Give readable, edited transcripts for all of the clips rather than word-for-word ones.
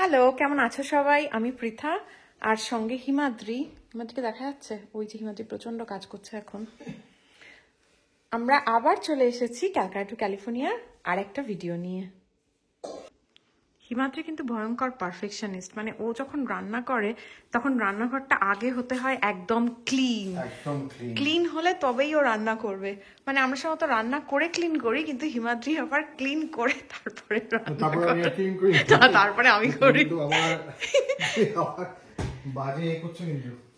Hello, কেমন আছো সবাই? আমি পৃথা আর সঙ্গে হিমাদ্রি। হিমাদ্রিকে দেখা যাচ্ছে? ওই যে হিমাদ্রি প্রচন্ড কাজ করছে এখন। আমরা আবার চলে এসেছি ক্যালকাটা টু ক্যালিফোর্নিয়ার আর একটা ভিডিও নিয়ে। হিমাদ্রি কিন্তু ভয়ঙ্কর পারফেকশনিস্ট, মানে ও যখন রান্না করে তখন রান্নাঘরটা আগে হতে হয় একদম ক্লিন। ক্লিন হলে তবেই ও রান্না করবে। মানে আমরা সাধারণত রান্না করে ক্লিন করি, কিন্তু হিমাদ্রি আবার ক্লিন করে তারপরে তারপরে আমি করি।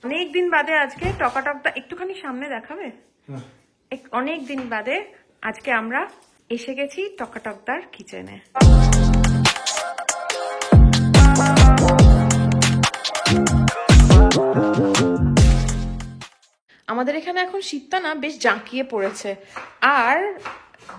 অনেকদিন বাদে আজকে টকাটকটা একটুখানি সামনে দেখাবে। অনেক দিন বাদে আজকে আমরা এসে গেছি টকাটকদার কিচেনে। আমাদের এখানে এখন শীতটা না বেশ জাঁকিয়ে পড়েছে, আর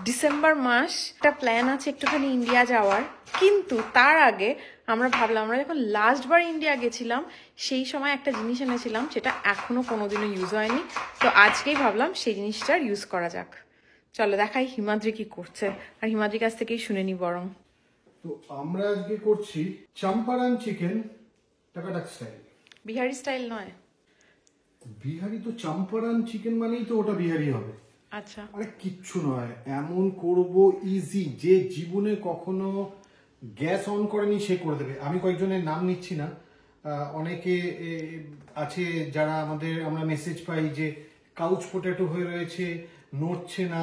ডিসেম্বর মাস একটা প্ল্যান আছে একটুখানি ইন্ডিয়া যাওয়ার। কিন্তু তার আগে আমরা ভাবলাম, আমরা যখন লাস্টবার ইন্ডিয়া গেছিলাম সেই সময় একটা জিনিস এনেছিলাম, সেটা এখনো কোনোদিনও ইউজ হয়নি। তো আজকেই ভাবলাম সেই জিনিসটার ইউজ করা যাক। চলো দেখাই হিমাদ্রি কি করছে, আর হিমাদ্রির কাছ থেকেই শুনে নি বরং। তো আমরা আজকে করছি চম্পারন চিকেন টাকাটাক স্টাইল। বিহারি স্টাইল নয়? বিহারি তো চম্পারন চিকেন মানেই তো ওটা বিহারি হবে। আচ্ছা, আরে কিচ্ছু নয়, এমন করব ইজি, যে জীবনে কখনো গ্যাস অন করেনি সে করে দেবে। আমি কয়েকজনের নাম নিচ্ছি না, অনেকে আছে যারা আমরা মেসেজ পাই যে কাউচ পোটেটো হয়ে রয়েছে, নড়ছে না,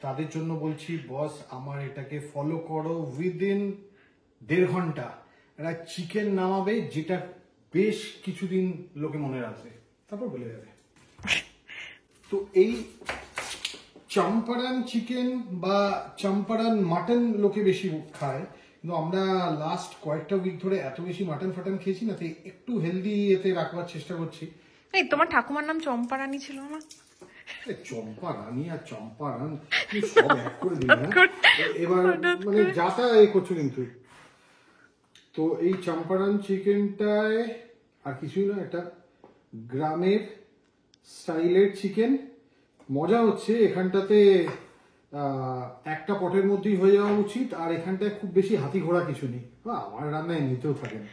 তাদের জন্য বলছি বস আমার এটাকে ফলো করো। উইদিন 1.5 ঘন্টা এরা চিকেন নামাবে, যেটা বেশ কিছুদিন লোকে মনে রাখবে, তারপর বলে যাবে। তো এই চম্পারন চিকেন বা চম্পারন মাটন লোকে বেশি খায়, কিন্তু আমরা লাস্ট কয়েকটা উইক ধরে এত বেশি মাটন ফাটন খেয়েছি না, তাই একটু হেলদি এতে রাখবার চেষ্টা করছি। এই তোমার ঠাকুমার নাম চম্পারানী ছিল না? চম্পারানী আর চম্পারন সব এক করে দিই না এবার, মানে যাতা এ করছো কিন্তু। তো এই চম্পারন চিকেনটায় আর কিছুই না, একটা গ্রামের স্টাইলের চিকেন। মজা হচ্ছে এখানটাতে একটা পটের মধ্যেই হয়ে যাওয়া উচিত, আর এখানটায় খুব বেশি হাতি ঘোড়া কিছু নেই। আমার রান্নায় নিতেও থাকে না।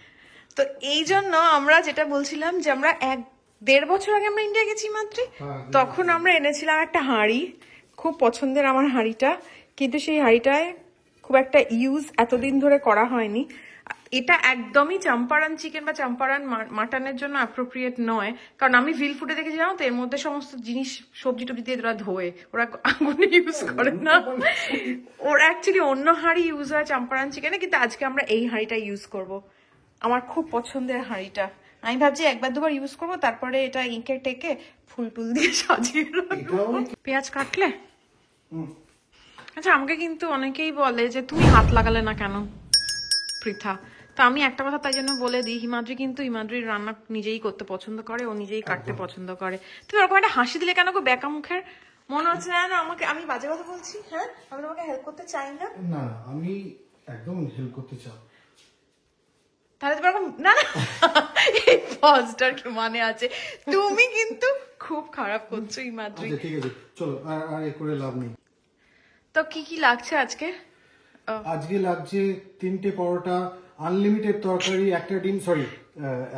তো এই জন্য আমরা যেটা বলছিলাম যে আমরা 1-1.5 বছর আগে আমরা ইন্ডিয়া গেছি মাত্র, তখন আমরা এনেছিলাম একটা হাঁড়ি, খুব পছন্দের আমার হাঁড়িটা, কিন্তু সেই হাঁড়িটায় খুব একটা ইউজ এতদিন ধরে করা হয়নি। এটা একদমই চম্পারন চিকেন বা চম্পারন মাটনের জন্য অ্যাপ্রোপ্রিয়েট নয়, কারণ আমি ভিল ফুডে দেখেছি জানো তো, এর মধ্যে সমস্ত জিনিস সবজি টবজি দিয়ে ওরা ধোয়ে, ওরা আগুনে ইউজ করে না। ওরা অ্যাকচুয়ালি অন্য হাঁড়ি ইউজ হয় চম্পারন চিকেনে, কিন্তু আজকে আমরা এই হাঁড়িটা ইউজ করব। আমার খুব পছন্দের হাঁড়িটা। আমি ভাবছি 1-2 বার ইউজ করবো, তারপরে এটা ইঁকে টেকে ফুল টুল দিয়ে সাজিয়ে রাখবো। পেঁয়াজ কাটলে? আচ্ছা, আমাকে কিন্তু অনেকেই বলে যে তুমি হাত লাগালে না কেন পৃথা। তো আমি একটা কথা তাই জন্য বলে দিই, হিমাদ্রির রান্না নিজেই করতে পছন্দ করে, ও নিজেই কাটতে পছন্দ করে। তুমি ওরকম একটা হাসি দিলে কেন গো, বেকা মুখের? মনে হচ্ছে না আমাকে আমি বাজে কথা বলছি? হ্যাঁ, আমি তোমাকে হেল্প করতে চাই না। না, আমি একদম হেল্প করতে চাই। তাহলে তোমার না না এই পজটার কি মানে আছে? তুমি কিন্তু খুব খারাপ করছো হিমাদ্রি। ঠিক আছে, চলো আর এ করে লাভ নেই। তো কি কি লাগছে আজকে? আজকে লাগছে 3টে পরোটা, আনলিমিটেড তরকারি, একটা ডিম। সরি,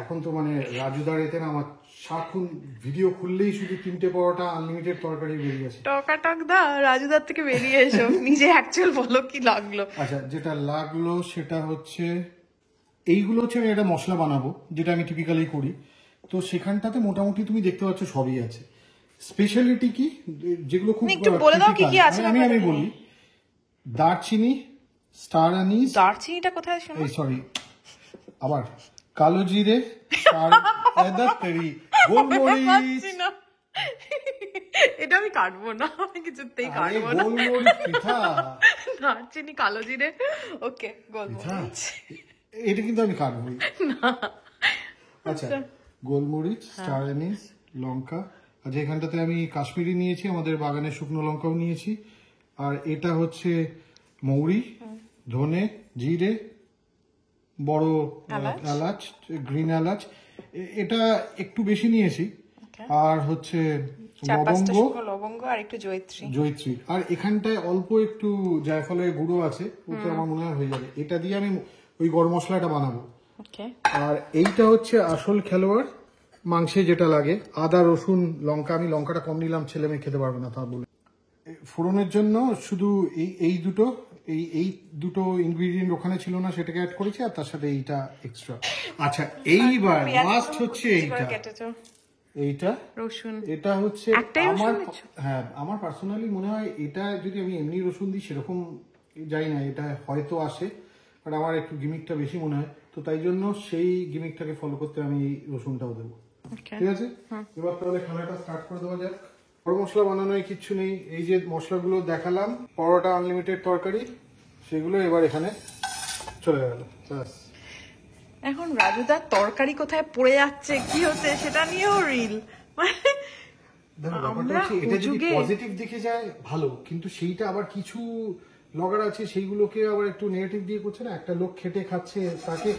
এখন তো মানে রাজুদার এতে না আমার সারাক্ষণ ভিডিও খুললেই শুধু 3টে পরোটা আনলিমিটেড তরকারি বেরিয়ে আসে। টকাটক দা, রাজুদার থেকে বেরিয়ে এসো, নিজে অ্যাকচুয়াল বলো কি লাগলো। আচ্ছা, যেটা লাগলো সেটা হচ্ছে এইগুলো হচ্ছে, আমি একটা মশলা বানাবো যেটা আমি টিপিক্যালি করি। তো সেখানটাতে মোটামুটি তুমি দেখতে পাচ্ছ সবই আছে। স্পেশালিটি কি যেগুলো খুব বলে দাও কি কি আছে। আমি বলি, দারচিনি, স্টার আনিস। দারচিনিটা কোথায় শোনো? এই সরি, আবার কালো জিরে, গোলমরিচ। এটা আমি কাটবো না, আমি কিছুতেই কাটবো না। দারচিনি, কালো জিরে, ওকে, গোলমরিচ এটা কিন্তু আমি কাটবো না। আচ্ছা, গোলমরিচ, স্টার আনিস, লঙ্কা। আর যেখানটাতে আমি কাশ্মীরি নিয়েছি, আমাদের বাগানের শুকনো লঙ্কাও নিয়েছি। আর এটা হচ্ছে মৌরি, ধনে, জিরে, বড় এলাচ, গ্রিন এলাচ, এটা একটু বেশি নিয়েছি। আর হচ্ছে লবঙ্গ আর একটু জয়িত্রী। আর এখানটায় অল্প একটু জায়ফলের গুঁড়ো আছে, ওটা আমার মনে হয় হয়ে যাবে। এটা দিয়ে আমি ওই গরম মশলাটা বানাবো। ওকে, আর এইটা হচ্ছে আসল খেলোয়াড়, মাংসে যেটা লাগে, আদা রসুন লঙ্কা। আমি লঙ্কাটা কম নিলাম, ছেলে মেয়ে খেতে পারবে না তা বলে। ফোড়নের জন্য শুধু এই দুটো ইনগ্রিডিয়েন্ট ওখানে ছিল না, সেটাকে অ্যাড করেছি, আর তার সাথে এইটা এক্সট্রা। আচ্ছা, এইবার লাস্ট হচ্ছে এইটা রসুন। এটা হচ্ছে আমার পার্সোনালি মনে হয় এটা যদি আমি এমনি রসুন দিই সেরকম যাই না, এটা হয়তো আসে, বাট আমার একটু গিমিকটা বেশি মনে হয়, তো তাই জন্য সেই গিমিকটাকে ফলো করতে আমি এই রসুনটাও দেবো। ঠিক আছে, এবার তাহলে খানাটা স্টার্ট করে দেওয়া যাক। বড় মশলা বানানোর কিচ্ছু নেই, এই যে মশলাগুলো দেখালাম, পরোটা আনলিমিটেড তরকারি, সেগুলো এবার এখানে চলে গেল। এখন রাজুদার তরকারি কোথায় পড়ে যাচ্ছে, কি হচ্ছে সেটা নিয়েও রিল। এটা যদি পজিটিভ দিকে যায় ভালো, কিন্তু সেইটা আবার কিছু ব্লগার আছে সেইগুলোকে আবার একটু নেগেটিভ দিয়ে করছে না। একটা লোক খেটে খাচ্ছে, তাকে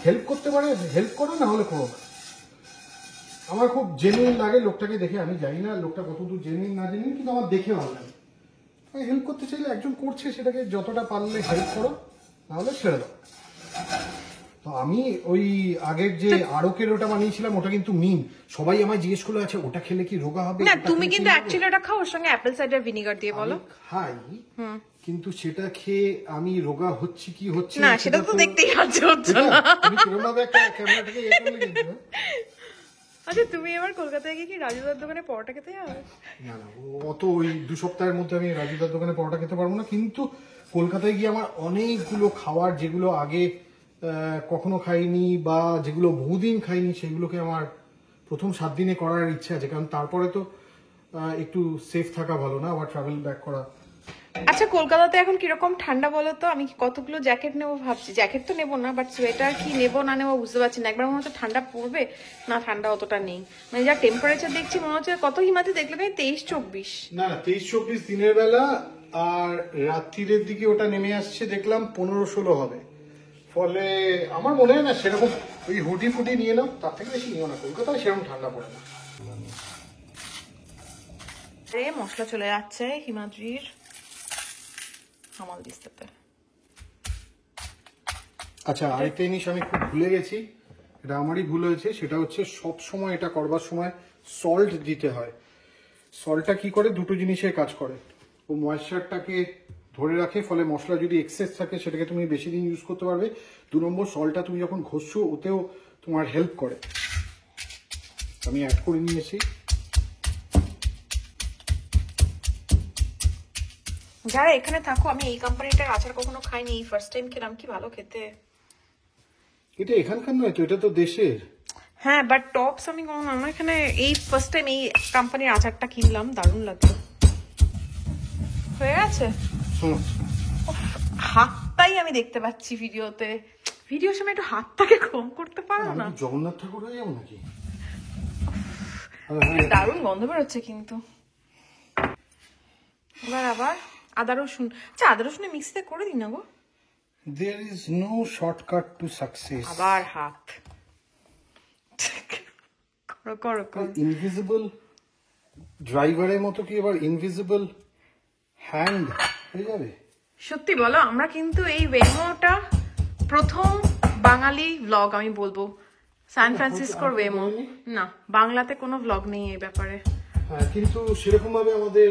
হেল্প করতে পারে, হেল্প করো, না হলে করো। আমার খুব জেনুইন লাগে লোকটাকে দেখে, আমি জানি না লোকটা কতদূর জেনুইন না জেনুইন, কিন্তু আমার দেখে ভালো লাগে। হেল্প করতে চাইলে একজন করছে, সেটাকে যতটা পারলে হেল্প করো, নাহলে ছেড়ে দাও। তো আমি ওই আগের যে আড়কের ওটা বানিয়েছিলাম, ওটা কিন্তু মিন, সবাই আমায় জিজ্ঞেস করলো আচ্ছা ওটা খেলে কি রোগা হবে না, তুমি কিন্তু অ্যাকচুয়ালি ওটা খাও, ওর সঙ্গে অ্যাপেল সাইডার ভিনেগার দিয়ে বলো। খাই, কিন্তু সেটা খেয়ে আমি রোগা হচ্ছি কি হচ্ছে না, সেটা তো দেখতেই হচ্ছে না। তুমি কিরকম ভাবে একটা ক্যামেরাটাকে ইয়ে করলে কিন্তু। আচ্ছা, তুমি এবার কলকাতায় গিয়ে কি রাজুদার দোকানে পরোটা খেতে যাবে? না না, অত ওই 2 সপ্তাহের মধ্যে আমি রাজুদার দোকানে পরোটা খেতে পারবো না, কিন্তু কলকাতায় গিয়ে আমার অনেকগুলো খাবার যেগুলো আগে কখনো খাইনি বা যেগুলো বহুদিন খাইনি, সেগুলোকে আমার প্রথম 7 দিনে করার ইচ্ছা আছে, কারণ তারপরে তো একটু সেফ থাকা ভালো না, আবার ট্রাভেল ব্যাক করা। আচ্ছা, কলকাতাতে এখন কিরকম ঠান্ডা বলো তো? আমি কতগুলো জ্যাকেট নেবো ভাবছি। জ্যাকেট তো নেবো না, বাট সোয়েটার কি নেবো না নেবো বুঝতে পারছি না। একবার মনে হচ্ছে ঠান্ডা পড়বে, না ঠান্ডা অতটা নেই। মানে যা টেম্পারেচার দেখছি মনে হচ্ছে, কত হিমাতে দেখলে ভাই 23-24? না না, 23-24 দিনের বেলা, আর রাত্রির দিকে ওটা নেমে আসছে দেখলাম 15-16 হবে। ফলে আমার মনে হয় না সেরকম, ওই হুডি ফুডি নিয়ে নাও, তার থেকে বেশি নিও না, কলকাতায় সেরকম ঠান্ডা পড়ে না। মশলা চলে যাচ্ছে হিমাদ্রির হামাল দিস্তাতে। আচ্ছা, আরেকটা জিনিস আমি খুব ভুলে গেছি, এটা আমারই ভুল হয়েছে, সেটা হচ্ছে সব সময় এটা করবার সময় সল্ট দিতে হয়। সল্টটা কি করে, দুটো জিনিসের কাজ করে। ও ময়েশ্চারটাকে ধরে রাখে, ফলে মশলা যদি এক্সেস থাকে সেটাকে তুমি বেশি দিন ইউজ করতে পারবে। 2 নম্বর, সল্টটা তুমি যখন ঘষছো ওতেও তোমার হেল্প করে। আমি অ্যাড করে নিয়েছি। যারা এখানে থাকো, আমি এই কোম্পানিটার আচার কখনো খাইনি, এই ফার্স্ট টাইম খেলাম, কি ভালো খেতে। এটা এখানকার নয় তো, এটা তো দেশের। হ্যাঁ, বাট টপস আমি কখনো, আমার এখানে এই ফার্স্ট টাইম এই কোম্পানির আচারটা কিনলাম, দারুণ লাগলো। হয়ে গেছে, হাতটাই আমি দেখতে পাচ্ছি ভিডিওতে। ভিডিওর সময় একটু হাতটাকে কম করতে পারো না? জগন্নাথ ঠাকুর হয়ে যাবো নাকি? দারুণ গন্ধ বেরোচ্ছে কিন্তু। এবার আবার আদা রসুন। আচ্ছা, আদা রসুনে মিক্সিতে করে দিই না গো? There is no shortcut to success. আবার হাত করো করো করো। ইনভিজিবল ড্রাইভারের মতো কি এবার ইনভিজিবল হ্যান্ড হয়ে যাবে? সত্যি বলো, আমরা কিন্তু এই ওয়েমোটা প্রথম বাঙালি ভ্লগ আমি বলবো, সান ফ্রান্সিসকোর ওয়েমো। না, বাংলাতে কোনো ভ্লগ নেই এই ব্যাপারে। হ্যাঁ, কিন্তু সেরকম ভাবে আমাদের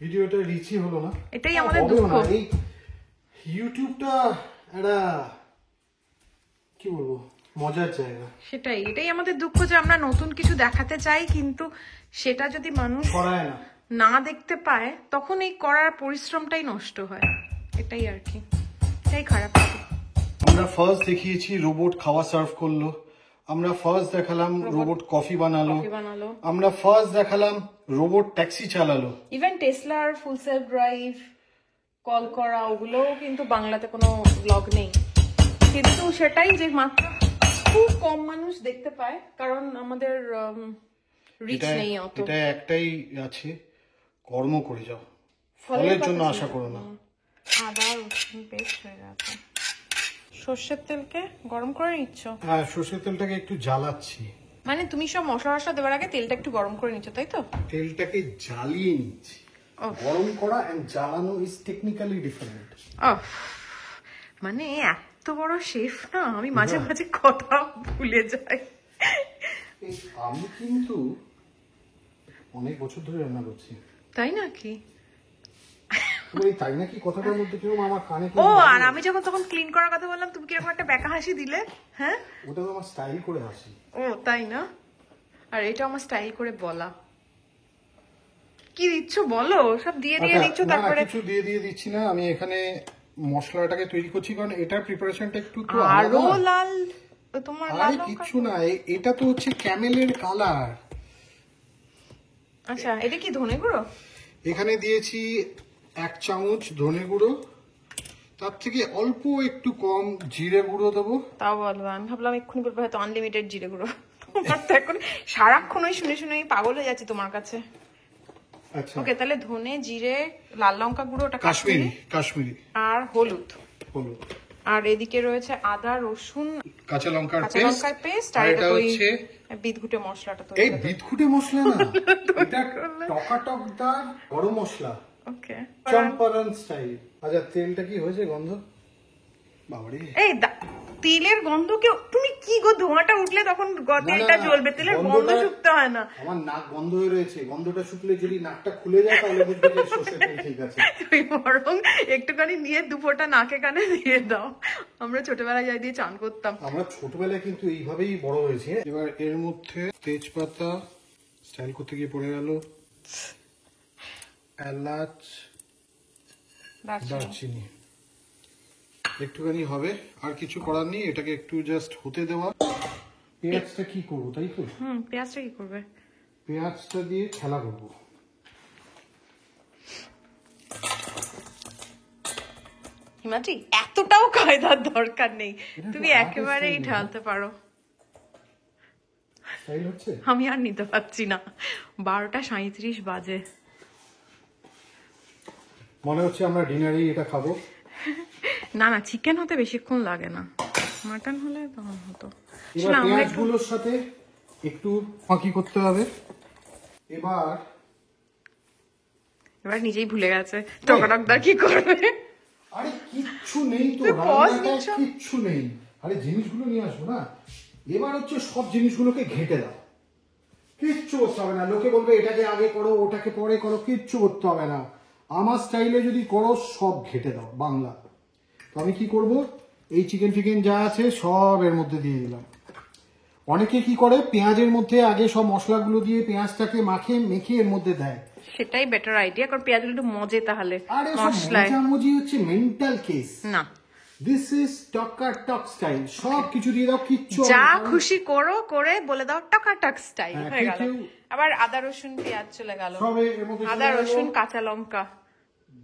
ভিডিওটা রিচই হলো না, এটাই আমাদের দুঃখ। এই ইউটিউবটা একটা কি বলবো, মজার জায়গা। এটাই আমাদের দুঃখ, যে আমরা নতুন কিছু দেখাতে চাই, কিন্তু সেটা যদি মানুষ ছড়ায় না দেখতে পায়, তখন এই করার পরিশ্রমটাই নষ্ট হয়। এটাই আর কি, এটাই খারাপ। আমরা ফার্স্ট দেখিয়েছি রোবট খাওয়া সার্ভ করলো, আমরা ফার্স্ট দেখালাম রোবট কফি বানালো, আমরা ফার্স্ট দেখালাম রোবট ট্যাক্সি চালালো। ইভেন টেসলার ফুল সেলফ ড্রাইভ, কল করা, ওগুলোও কিন্তু বাংলাতে কোনো ব্লগ নেই। কিন্তু সেটাই যে মাত্র খুব কম মানুষ দেখতে পায়, কারণ আমাদের রিচ নেই অত। এটা একটাই আছে, কর্ম করে যাও, ফলের জন্য আশা করো না। আদা রসুন পেস্ট হয়ে গেছে। সর্ষের তেলকে গরম করে নিচ্ছ? হ্যাঁ, সর্ষের তেলটাকে একটু জ্বালাচ্ছি। মানে তুমি সব মশলা টশলা দেওয়ার আগে তেলটা একটু গরম করে নিচ্ছ, তাই তো? তেলটাকে জ্বালিয়ে নিচ্ছি। গরম করা এন্ড জ্বালানো ইজ টেকনিক্যালি ডিফারেন্ট। মানে এত বড় শেফ না, আমি মাঝে মাঝে কথা ভুলে যাই। আমি কিন্তু অনেক বছর ধরে রান্না করছি। তাই নাকি? তাই নাকি কথাটার মধ্যে কেউ আমার কানে ও, আর আমি যখন তখন ক্লিন করার কথা বললাম, তুমি কিরকম একটা ব্যাকা হাসি দিলে। হ্যাঁ, ওটা তো আমার স্টাইল করে হাসি। ও তাই না? আর এটা আমার স্টাইল করে বলা। কি দিচ্ছ বলো, সব দিয়ে দিচ্ছ তারপরে? কিছু দিয়ে দিচ্ছি না, আমি এখানে মশলাটাকে তৈরি করছি, কারণ এটার প্রিপারেশনটা একটু আরো লাল। তোমার লাল কিছু না, এটা তো হচ্ছে ক্যামেলের কালার। আচ্ছা, এটা কি ধনে গুঁড়ো? এখানে দিয়েছি 1 চামচ ধনে গুঁড়ো, তার থেকে অল্প একটু কম জিরে গুঁড়ো দেবো। তাও বলবো, আমি ভাবলাম এক্ষুনি বলবো হয়তো আনলিমিটেড জিরে গুঁড়ো। তোমার তো এখন সারাক্ষণ ওই শুনে শুনে পাগল হয়ে যাচ্ছি তোমার কাছে। আচ্ছা, ওকে, তাহলে ধনে, জিরে, লাল লঙ্কা গুঁড়ো, ওটা কাশ্মীরি আর হলুদ। হলুদ। আর এদিকে রয়েছে আদা, রসুন, কাঁচা লঙ্কার পেস্ট, আর এটা হচ্ছে বিদঘুটে মশলাটা। তো এই বিদঘুটে মশলা না, এটা টকাটকদার গরম মশলা। ওকে, চম্পারন স্টাইল। আচ্ছা, তেলটা কি হয়েছে গন্ধ? বাবারে, এই তেলের গন্ধ কেউ, তুমি কি গো, ধোঁয়াটা উঠলে তখন তেলটা জ্বলবে, তেলের গন্ধ শুকতে হয় না। আমার নাক বন্ধ হয়ে রয়েছে, গন্ধটা শুকলে যদি নাকটা খুলে যায় তাহলে বুঝবে যে সর্ষের তেল ঠিক আছে। তুমি বরং একটুখানি নিয়ে দুপোটা নাকে কানে দিয়ে দাও। আমরা ছোটবেলায় যাই দিয়ে চান করতাম। আমরা ছোটবেলায় কিন্তু এইভাবেই বড় হয়েছি। এবার এর মধ্যে তেজপাতা স্টাইল করতে গিয়ে পড়ে গেল, এলাচ, দারচিনি একটুখানি হবে, আর কিছু করার নেই, এটাকে একটু জাস্ট হতে দেওয়া। পেঁয়াজটা কি করবো, তাই তো? পেঁয়াজটা কি করবে? পেঁয়াজটা দিয়ে খেলা করবো। হিমাদ্রি, এতটাও কায়দার দরকার নেই, তুমি একেবারেই ঢালতে পারো। আমি আর নিতে পারছি না, 12:37 বাজে। মনে হচ্ছে আমরা ডিনারেই এটা খাবো। না না, চিকেন হতে বেশিক্ষণ লাগে না, মাটন হলে তখন হতো। পেঁয়াজগুলোর সাথে একটু ফাঁকি করতে হবে। এবার নিজেই ভুলে গেছে টকাটকদার কি করবে। আরে কিচ্ছু নেই তো, কিচ্ছু নেই। আরে জিনিসগুলো নিয়ে আসবো না। এবার হচ্ছে সব জিনিসগুলোকে ঘেটে দাও, কিচ্ছু করতে হবে না। লোকে বলবে এটাকে আগে করো, ওটাকে পরে করো, কিচ্ছু করতে হবে না। আমার স্টাইলে যদি করো, সব ঘেটে দাও বাংলা। তো আমি কি করব, এই চিকেন ফিকেন যা আছে সব এর মধ্যে দিয়ে দিলাম। অনেকে কি করে, পেঁয়াজের মধ্যে আগে সব মশলাগুলো দিয়ে পেঁয়াজটাকে মেখে এর মধ্যে দেয়। সেটাই বেটার আইডিয়া, কারণ পেঁয়াজগুলো একটু মজে তাহলে। আরে মশলায় মজি হচ্ছে মেন্টাল কেস না, দিস ইজ টকাটক স্টাইল। সব কিছু দিয়ে দাও, কিচ্ছু যা খুশি করো, করে বলে দাও টকাটক স্টাইল হয়ে গেল। আবার আদা রসুন পেঁয়াজ চলে গেল, আদা রসুন কাঁচা লঙ্কা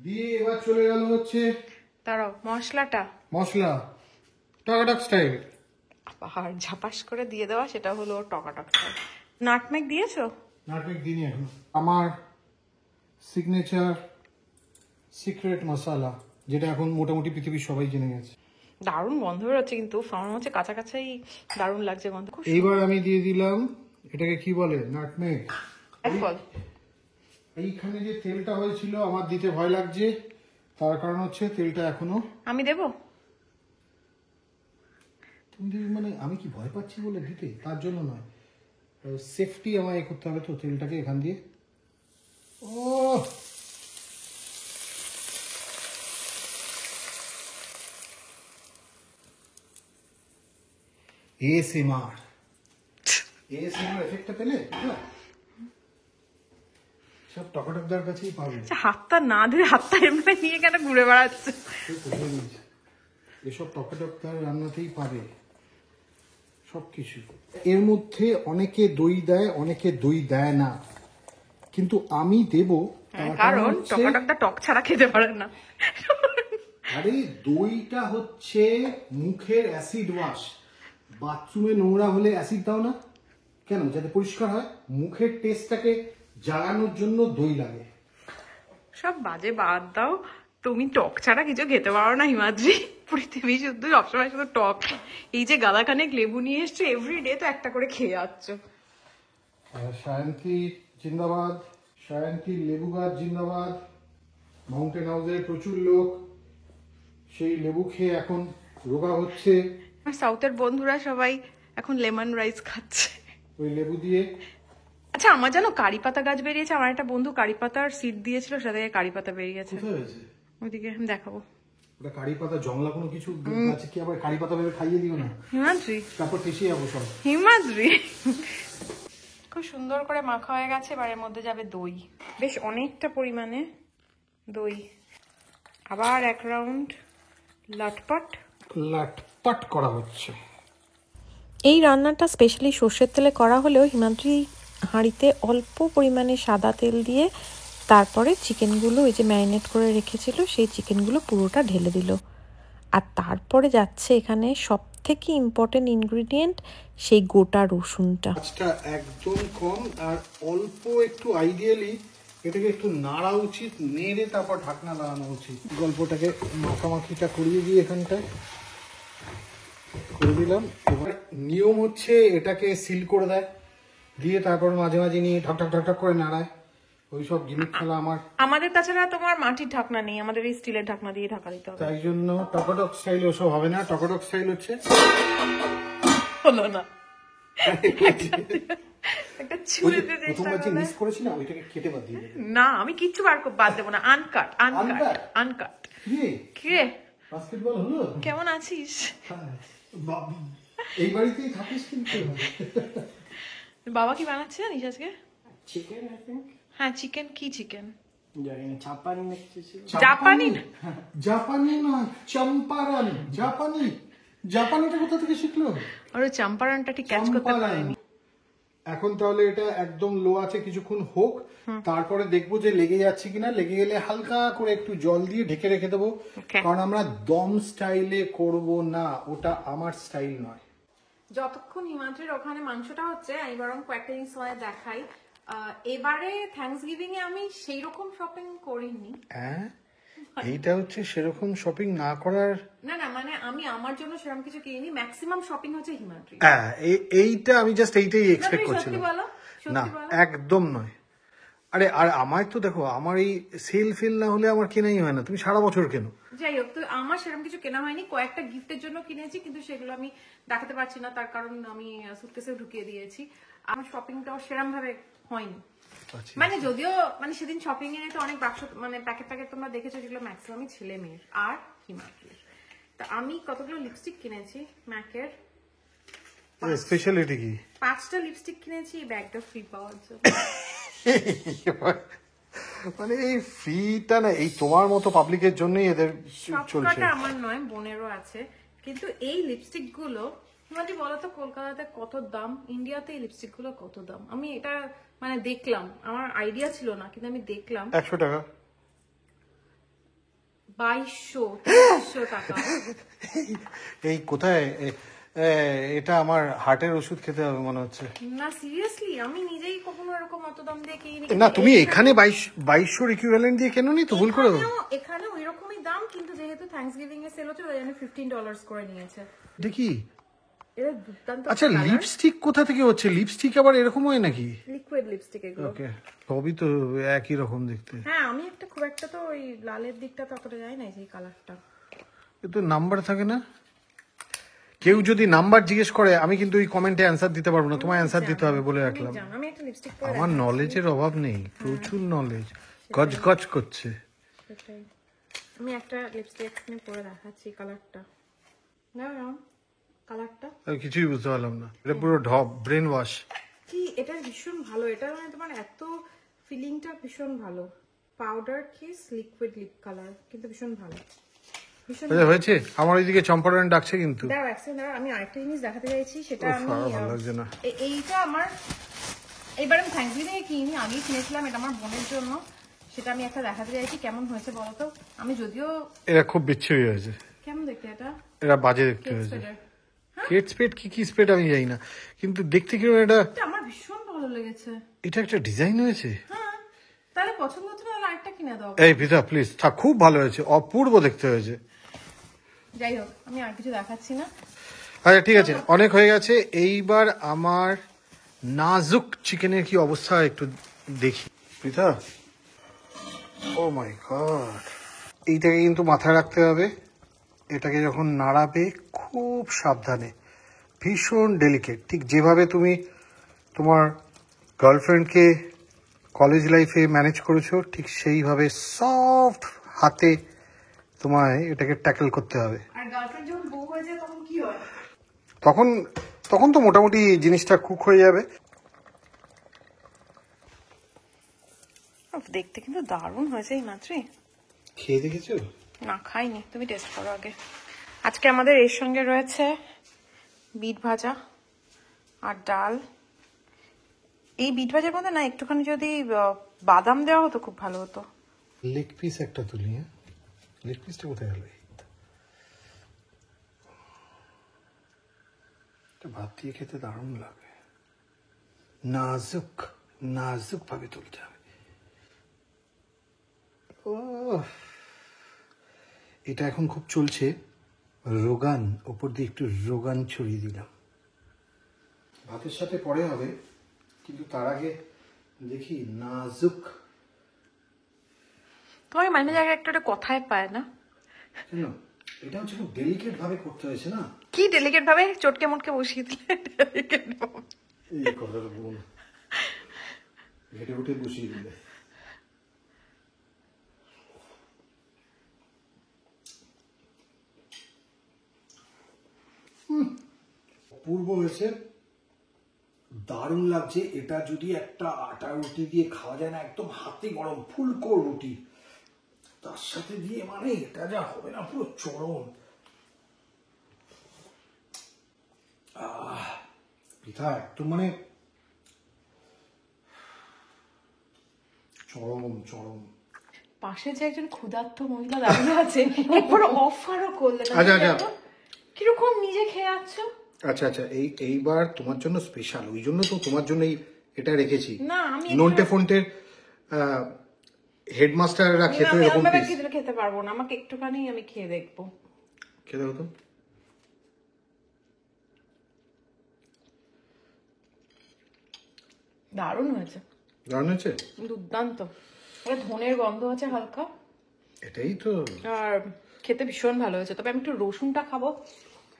দিয়ে এবার চলে গেল হচ্ছে তারও মশলা টকাটক স্টাইল। আর ঝাপাস করে দিয়ে দেওয়া, সেটা হলো টকাটক স্টাইল। নাটমেগ দিয়েছো? নাটমেগ দিইনি এখন। আমার সিগনেচার সিক্রেট মশলা, যেটা এখন মোটামুটি পৃথিবীর সবাই জেনে গেছে। দারুণ গন্ধ বেরোচ্ছে, কিন্তু আমার হচ্ছে কাঁচা কাঁচাই দারুণ লাগছে গন্ধ। এইবার আমি দিয়ে দিলাম, এটাকে কি বলে, নাটমেগ। এইখানে যে তেলটা হয়েছিল আমার দিতে ভয় লাগছে, তার কারণ হচ্ছে তেলটা এখনো আমি দেবো। মানে আমি কি ভয় পাচ্ছি বলে দিতে, তার জন্য নয়, সেফটি আমায় করতে হবে। তো তেলটাকে এখান দিয়ে, ও এসএমআর এফেক্টটা পেলে সব টকাটকদার কাছেই পাবে। হাতটা না ধরে হাতটা এমনি নিয়ে কেন ঘুরে বেড়াচ্ছে? এসব টকাটকদার রান্নাতেই পাবে সবকিছু। এর মধ্যে অনেকে দই দেয়, অনেকে দই দেয় না, কিন্তু আমি দেব, কারণ টকাটকদা টক ছাড়া খেতে পারে না। আরে দইটা হচ্ছে মুখের অ্যাসিড ওয়াশ। বাথরুমে নোংরা হলে অ্যাসিড দাও না কেন? যাতে পরিষ্কার হয়। মুখের টেস্টটাকে জাগানোর জন্য দই লাগে। সব বাজে বাদ দাও, তুমি টক ছাড়া কিছু খেতে পারো না হিমাদ্রি। পৃথিবী শুধু সবসময় শুধু টক। এই যে গাদাখানেক লেবু নিয়ে এসছো, এভরিডে তো একটা করে খেয়ে যাচ্ছ। সায়ন্তী জিন্দাবাদ, সায়ন্তী লেবু গাছ জিন্দাবাদ। মাউন্টেন হাউসের প্রচুর লোক সেই লেবু খেয়ে এখন রোগা হচ্ছে। আর সাউথের বন্ধুরা সবাই এখন লেমন রাইস খাচ্ছে ওই লেবু দিয়ে। আচ্ছা আমার জানো কারি পাতা গাছ বেরিয়েছে, আমার একটা বন্ধু কারি পাতার সিড দিয়েছিল, সেটা থেকে কারি পাতা বেরিয়েছে। কোথায় হয়েছে ওইদিকে আমি দেখাবো। ওটা কারি পাতা জংলা কোনো কিছু আছে কি? আবার কারি পাতা ভেবে খাইয়ে দিও না, হিমাদ্রি তারপর টেসে যাবো সব। হিমাদ্রি খুব সুন্দর করে মাখা হয়ে গেছে। এবার এর মধ্যে যাবে দই, বেশ অনেকটা পরিমাণে দই। আবার এক রাউন্ড লাটপাট করা হচ্ছে। এই রান্নাটা স্পেশালি সর্ষের তেলে করা হলেও হিমাদ্রি হাঁড়িতে অল্প পরিমাণে সাদা তেল দিয়ে তারপরে চিকেনগুলো ওই যে ম্যারিনেট করে রেখেছিল সেই চিকেনগুলো পুরোটা ঢেলে দিল। আর তারপরে যাচ্ছে এখানে সবথেকে ইম্পর্টেন্ট ইনগ্রিডিয়েন্ট, সেই গোটা রসুনটা। আঁচটা একদম কম আর অল্প একটু, আইডিয়ালি এটাকে একটু নাড়া উচিত, নেড়ে তারপর ঢাকনা লাগানো উচিত। গল্পটাকে মাখামাখিটা করিয়ে দিয়ে এখানটায় করে দিলাম। এবার নিয়ম হচ্ছে এটাকে সিল করে দেয়, দিয়ে তারপর মাঝে মাঝে নিয়ে ঢক ঢক ঢক ঢক করে নাড়ায়। ওইসব জিনিস খেলা আমাদের তাছাড়া তোমার মাটির ঢাকনা নেই, আমাদের এই স্টিলের ঢাকনা দিয়ে ঢাকা দিতে হবে। তাই জন্য টকটক স্টাইল ওসব হবে না। টকটক স্টাইল হচ্ছে হলো না, একটা ছুরি দিয়ে চেষ্টা প্রথমবার যে করলে। মিস করেছি না, ওইটাকে কেটে বাদ দিয়ে দেবে। না আমি কিচ্ছু বাদ দেবো না, আনকাট আনকাট আনকাট। কে বাস্কেটবল হলো? কেমন আছিস? এই বাড়িতেই থাকিস কিন্তু। বাবা কি বানাচ্ছে জানিস আজকে? চিকেন আই থিংক, হ্যাঁ চিকেন। কি চিকেন? জানি না, চাপানি না কিছু ছিল। জাপানি না? জাপানি নয়, চম্পারন। জাপানি। জাপানিটা কোথা থেকে শিখলো? আর ওই চাম্পারানটা ঠিক ক্যাচ করতে পারেনি। এখন তাহলে এটা একদম লো আছে, কিছুক্ষণ হোক, তারপরে দেখবো যে লেগে যাচ্ছে কিনা। লেগে গেলে হালকা করে একটু জল দিয়ে ঢেকে রেখে দেবো, কারণ আমরা দম স্টাইলে করব না, ওটা আমার স্টাইল নয়। যতক্ষণ হিমাদ্রির ওখানে মাংসটা হচ্ছে আমি বরং কয়েকটা জিনিস তোমায় দেখাই। এবারে থ্যাঙ্কসগিভিং এ আমি সেই রকম শপিং করিনি। হ্যাঁ, এইটা হচ্ছে সেরকম শপিং না করার। না না মানে আমি আমার জন্য সেরকম কিছু কিনিনি, ম্যাক্সিমাম শপিং হচ্ছে হিমাদ্রি। হ্যাঁ, এইটা আমি জাস্ট এইটাই এক্সপেক্ট সত্যি করছিলাম। বলো, না সত্যি বলো। একদম নয়। আরে আর আমায় তো দেখো, আমার এই সেল ফেল না হলে আমার কেনাই হয় না। তুমি সারা বছর কেনো। যাই হোক, তো আমার সেরকম কিছু কেনা হয়নি, কয়েকটা গিফটের জন্য কিনেছি, কিন্তু সেগুলো আমি দেখাতে পারছি না, তার কারণ আমি সুটকেসে ঢুকিয়ে দিয়েছি। আমার শপিংটাও সেরকম ভাবে হয়নি। মানে যদিও মানে সেদিন শপিং এ তো অনেক বাক্স মানে প্যাকেট প্যাকেট তোমরা দেখেছো, যেগুলো ম্যাক্সিমামই ছেলে মেয়ের আর হিমাদ্রির। তা আমি কতগুলো লিপস্টিক কিনেছি ম্যাকের। স্পেশালিটি কি? 5টা লিপস্টিক কিনেছি এই ব্যাগটা ফ্রি পাওয়ার জন্য। মানে এই ফ্রিটা না, এই তোমার মতো পাবলিকের জন্যই এদের চলছে। সবকটা আমার নয়, বোনেরও আছে। কিন্তু এই লিপস্টিক গুলো হিমাদ্রি বলো তো কলকাতাতে কত দাম, ইন্ডিয়াতে এই লিপস্টিক গুলো কত দাম? আমি এটা মানে দেখলাম, আমার আইডিয়া ছিল না, কিন্তু আমি দেখলাম 100 টাকা। 2200 টাকা। এই কোথায় এটা আমার হার্টের ওষুধ খেতে হবে মনে হচ্ছে। না সিরিয়াসলি, আমি নিজেই কখনো এরকম অত দাম দিয়ে কিনি। না তুমি এখানে 2200 ইকুইভ্যালেন্ট দিয়ে কেন নি তো? ভুল করে এখানে ওই রকমই দাম, কিন্তু যেহেতু থ্যাঙ্কসগিভিং এর সেল হচ্ছে তাই জন্য $15 করে নিয়েছে। দেখি। এটা দুর্দান্ত। আচ্ছা লিপস্টিক কোথা থেকে হচ্ছে? লিপস্টিক আবার এরকম হয় নাকি? লিকুইড লিপস্টিক এগুলো। ওকে, সবই তো একই রকম দেখতে। হ্যাঁ আমি একটা খুব একটা তো ওই লালের দিকটা তো অতটা যাই না, এই কালারটা। এ তো নাম্বার থাকে না? কেউ যদি নাম্বার জিজ্ঞেস করে আমি কিন্তু ওই কমেন্টে অ্যানসার দিতে পারবো না, তোমায় অ্যানসার দিতে হবে বলে রাখলাম। আমি একটা লিপস্টিক পরে আমার নলেজের অভাব নেই, প্রচুর নলেজ, গজগজ করছে। সেটাই। আমি একটা লিপস্টিক এখানে পরে দেখাচ্ছি কালারটা। না কালারটা আমি কিছুই বুঝতে পারলাম না, এটা পুরো ঢপ, ব্রেন ওয়াশ। কি এটা ভীষণ ভালো, এটা মানে তোমার এত ফিলিংটা ভীষণ ভালো। Powder kiss liquid lip colour, কিন্তু ভীষণ ভালো, ভীষণ হয়েছে। আমার ওইদিকে চম্পারন ডাকছে কিন্তু। দাঁড়াও একসেকেন্ড দাঁড়াও, আমি আরেকটা জিনিস দেখাতে চাইছি, সেটা আমি ভালো লাগছে না। এইটা আমার এবার আমি থ্যাঙ্কসগিভিং এ কিনি, আগেই কিনেছিলাম, এটা আমার বোনের জন্য, সেটা আমি একটা দেখাতে চাইছি কেমন হয়েছে বলতো। আমি যদিও এরা খুব বিচ্ছিরি হয়েছে। কেমন দেখতে এটা? এরা বাজে দেখতে হয়েছে। কেট স্পেড কি স্পেড আমি জানি না, কিন্তু দেখতে কিরকম এটা আমার ভীষণ ভালো লেগেছে। এটা একটা ডিজাইন হয়েছে। হ্যাঁ তাহলে পছন্দ হচ্ছে না, আরেকটা কিনে দাও। এই পিতা প্লিজ থাক, খুব ভালো হয়েছে, অপূর্ব দেখতে হয়েছে। যাই হোক আমি আর কিছু দেখাচ্ছি না। আচ্ছা ঠিক আছে, অনেক হয়ে গেছে। এইবার আমার নাজুক চিকেনের কি অবস্থা একটু দেখি। পিতা, ও মাই গড, এইটাকে কিন্তু মাথায় রাখতে হবে। এটাকে যখন নাড়াবে খুব সাবধানে, ভীষণ ডেলিকেট, ঠিক যেভাবে তুমি তোমার গার্লফ্রেন্ডকে কলেজ লাইফে ম্যানেজ করেছো ঠিক সেইভাবে সফট হাতে তোমায় এটাকে ট্যাকেল করতে হবে। আর গার্লফ্রেন্ড যখন বউ হয়ে যায় তখন কি হয়? তখন তখন তো মোটামুটি জিনিসটা কুক হয়ে যাবে। দেখতে কিন্তু দারুণ হয়েছে এই মাত্রই। খেয়ে দেখেছো? না, খাইনি, তুমি টেস্ট করো আগে। আজকে আমাদের এর সঙ্গে রয়েছে বিট ভাজা আর ডাল। এই বিট ভাজার মধ্যে না একটুখানি যদি বাদাম দেওয়া হতো খুব ভালো হতো। লেগ পিস একটা তুলি। হ্যাঁ, লেগ পিসটা কোথায় গেল? ভাত দিয়ে খেতে দারুণ লাগে, নাজুক নাজুক ভাবে তুলতে হবে। ও, এটা এখন খুব চলছে রোগান, ওপর দিয়ে একটু রোগান ছড়িয়ে দিলাম। ভাতের সাথে পরে হবে, কিন্তু তার আগে দেখি নাজুক। তোমাকে মাঝে মাঝে একটা কথায় পায় না? কেন? এটা হচ্ছে খুব ডেলিকেট ভাবে করতে হয়েছে না। কি ডেলিকেট ভাবে চটকে মটকে বসিয়ে দিলে? এই কথাটা বল, ঘেটে ঘুটে বসিয়ে দিলে। অপূর্ব হয়েছে, দারুণ লাগছে। এটা যদি একটা আটা রুটি দিয়ে খাওয়া যায় না, একদম হাতে গরম ফুলকো রুটি, তার সাথে দিয়ে মানে এটা যা হবে না, পুরো চরম। পিঠা একদম মানে চরম চরম। পাশে যে একজন ক্ষুধার্ত মহিলা দাঁড়িয়ে আছে, একবার অফারও করলে না। আচ্ছা আচ্ছা কিরকম নিজে খেয়ে আছো? আচ্ছা আচ্ছা, এইবার তোমার জন্য স্পেশাল, ওই জন্য তো তোমার জন্যই এটা রেখেছি। না, আমি নন্টে ফন্টের হেডমাস্টাররা খেতে এরকম পিস খেতে পারবো না, আমাকে একটুখানি আমি খেয়ে দেখবো। খেতে হতো। দারুণ হয়েছে, দারুণ হয়েছে, দুর্দান্ত। ধনের গন্ধ আছে হালকা, এটাই তো। আর খেতে ভীষণ ভালো হয়েছে। তবে আমি একটু রসুনটা খাবো,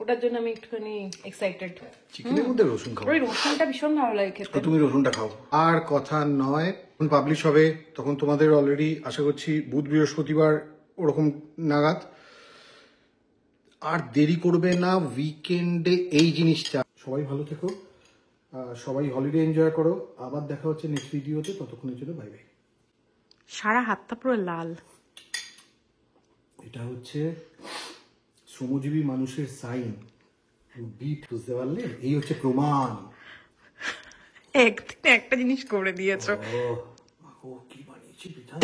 ওটার জন্য আমি একটুখানি এক্সাইটেড। চিকেনের মধ্যে রসুন খাও? ওই রসুনটা ভীষণ ভালো লাগে খেতে। তুমি রসুনটা খাও। আর কথা নয়, যখন পাবলিশ হবে তখন তোমাদের অলরেডি আশা করছি বুধ বৃহস্পতিবার ওরকম নাগাদ। আর দেরি করবে না, উইকেন্ডে এই জিনিসটা। সবাই ভালো থেকো, সবাই হলিডে এনজয় করো। আবার দেখা হচ্ছে নেক্সট ভিডিওতে, ততক্ষণের জন্য বাই বাই। সারা হাতটা পুরো লাল। এটা হচ্ছে শ্রমজীবী মানুষের সাইন, বিট, বুঝতে পারলে? এই হচ্ছে প্রমাণ। একদিন একটা জিনিস করে দিয়েছো। ও কি বানিয়েছি পিঠা।